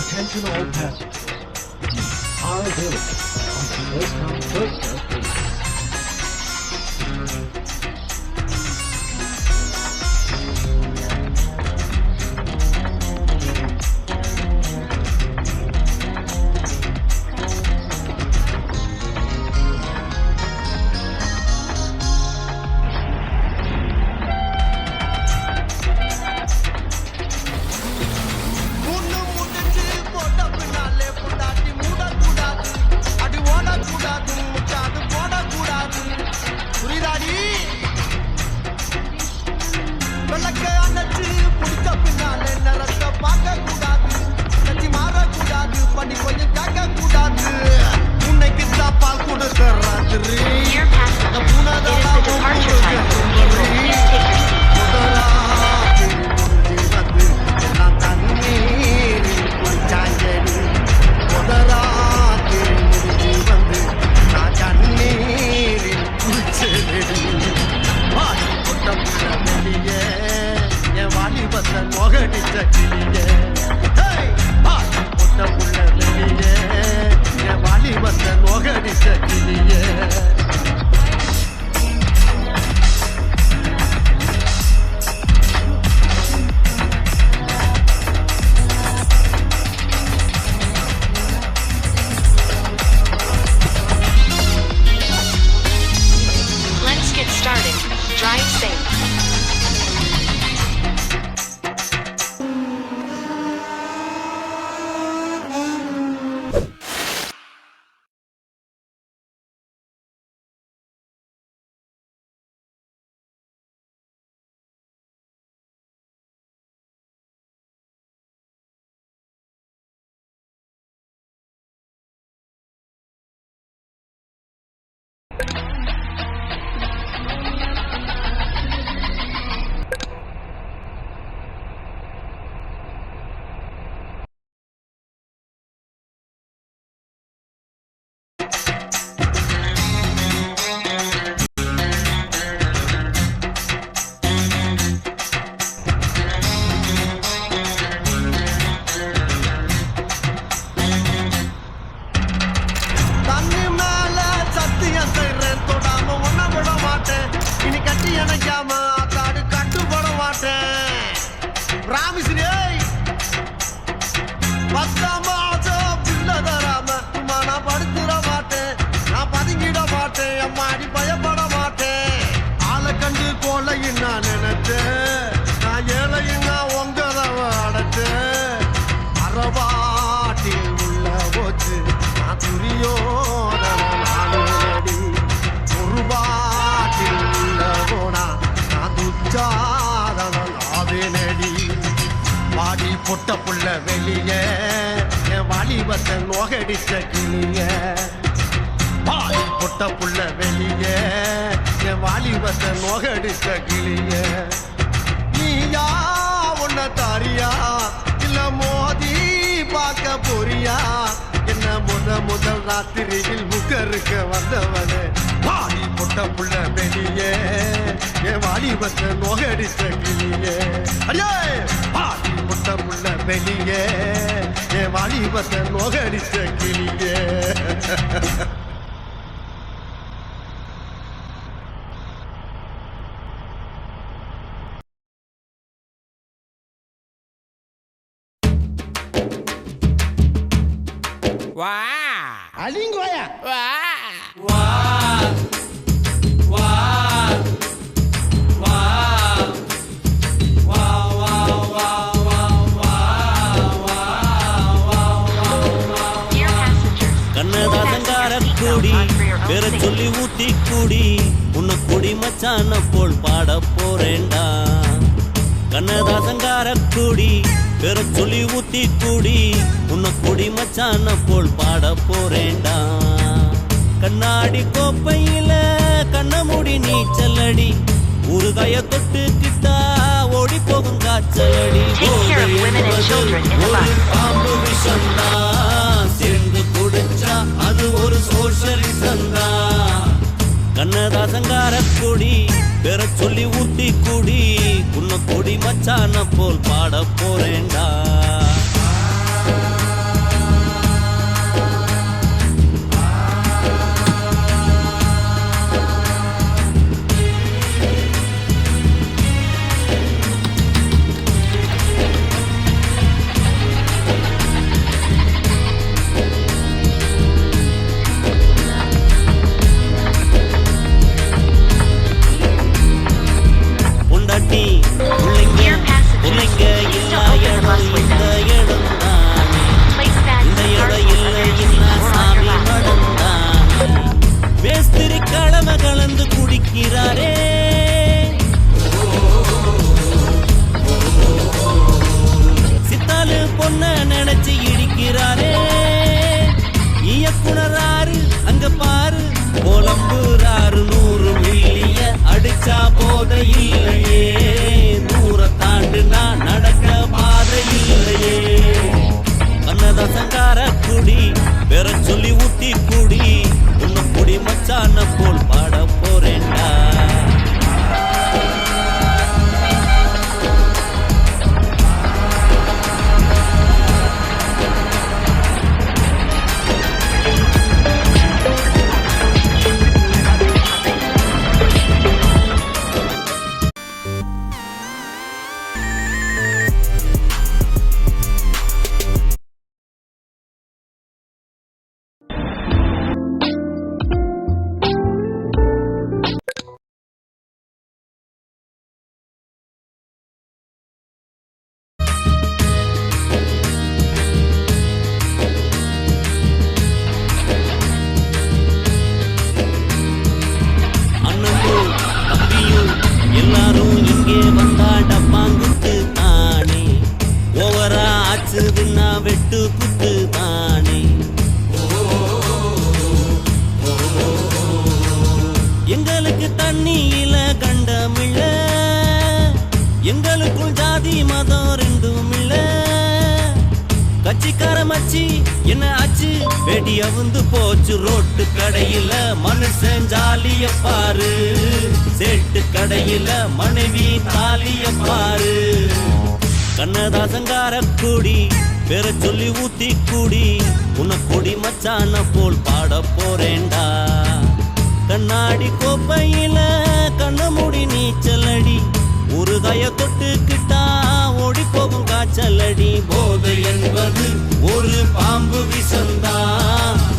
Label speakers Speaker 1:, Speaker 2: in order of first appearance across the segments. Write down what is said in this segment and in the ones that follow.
Speaker 1: Attention all passengers. Seats are available on first come, first served basis.
Speaker 2: பொட்ட புள்ள வெளிய என் வாலிபத்தை நோகடிச்ச கிளிய பொட்ட புள்ள வெளிய என் வாலிபத்தை நோகடிச்ச கிளிய நீயா உன்ன தாரியா இல்ல மோதி பார்க்க போறியா என்ன முதல் ராத்திரியில் முகருக்க வந்தவனே வாடி பொட்ட புள்ள வெளிய என் வாலிபத்தை நோகடிச்ச கிளிய அடே வாடி பொட்ட புள்ள வெளிய என் வாலிபத்தை நோகடிச்ச கிளிய
Speaker 3: வா
Speaker 2: அலிங்கோயா
Speaker 3: வா
Speaker 4: வா வா வா
Speaker 3: பேர சொல்லி ஊத்தி கூடி உன்னை குடி மச்சான போல் பாட போறேன்டா. கண்ணதாசங்கார கூடி பேர சொல்லி ஊத்தி கூடி உன்னை குடி மச்சான போல் பாட போறேன்டா. கண்ணாடி கோப்பையில கண்ண மூடி நீச்சலடி, ஊறுகாய தொட்டுக்கிட்டா ஓடி போகும் காய்ச்சலடி. ஒரு பாம்பு விஷந்தா சேர்ந்து குடிச்சா அது ஒரு சோஷலிசம் தான். கண்ணதாசங்கார கொடி பேர சொல்லி ஊத்தி கூடி உன்னை கொடி மச்சான போல் பாட போறேன்டா. கலந்து குடிக்கிறாரே சித்தாலு பொண்ண நினைச்சு இடிக்கிறாரே. இயக்குனராரு அங்க பாரு புலம்புறாரு 100 மில்லிய அடிச்சா போத இல்லையே, தூர தாண்டு நான் நடக்க பாதை இல்லையே. கண்ணதாசங்கார குடி பேர சொல்லி ஊத்தி குடி உன்னை குடி மச்சான போல் பாட போறேன்டா. எல்லாரும் இங்கே வந்தா டப்பாங்குத்து தானே, ஓவரா ஆச்சுதுன்னா வெட்டு குத்து தானே. எங்களுக்கு தண்ணியில கண்டமில்ல, எங்களுக்குள் ஜாதி மதம் ரெண்டும் இல்ல. கட்சிக்கார மச்சி என்ன ஆச்சு வெடி அவுந்து போச்சு ரோட்டு கடையில, மனுஷன் ஜாலிய பாரு சேட்டு கடையில மனைவி தாலிய பாரு. கண்ணதாசங்கார கூடி பேர சொல்லி ஊத்தி கூடி உன்னை கொடி மச்சான போல் பாட போறேன்டா. கண்ணாடி கோப்பையில கண்ண மூடி நீச்சலடி, ஊறுகாய தொட்டுக்கிட்டா ஓடி போகும் காய்ச்சலடி. போதை என்பது ஒரு பாம்பு விஷந்தா,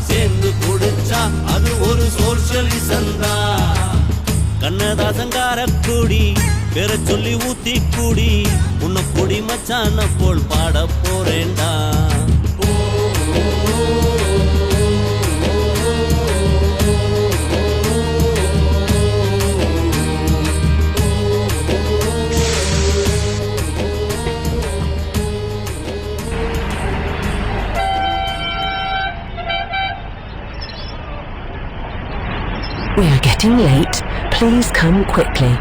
Speaker 3: சேர்ந்து குடிச்சா அது ஒரு சோஷலிசம் தான். கண்ணதாசங்கார கூடி பேர சொல்லி ஊத்தி கூடி உன்னை கொடி மச்சான போல் பாட போறேன்டா.
Speaker 4: We are getting late. Please come quickly.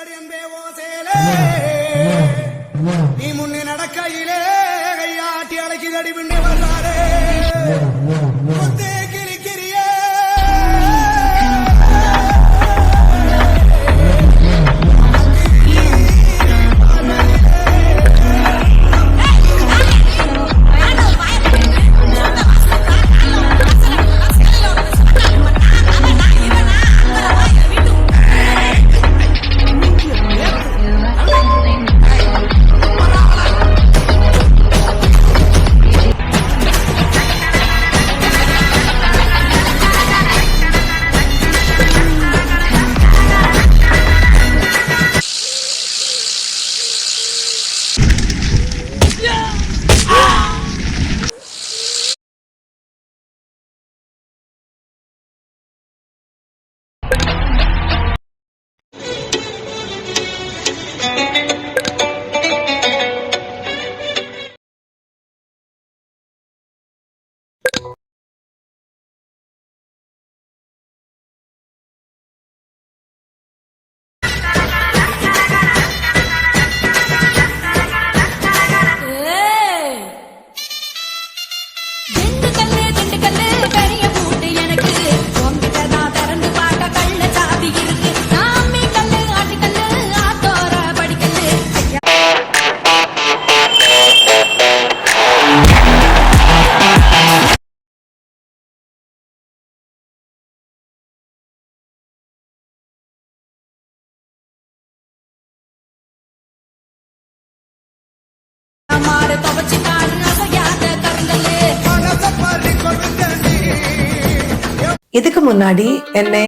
Speaker 2: வருதடி அன்பே ஓ சேலே நீ முன்னே நடக்கையிலே கையாட்டி அழைக்குதடி பின்னே வர்றாரே முத்தே கிரிக்கிரியே
Speaker 5: இதுக்கு முன்னாடி என்னை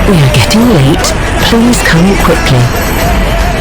Speaker 4: We are getting late. Please come quickly.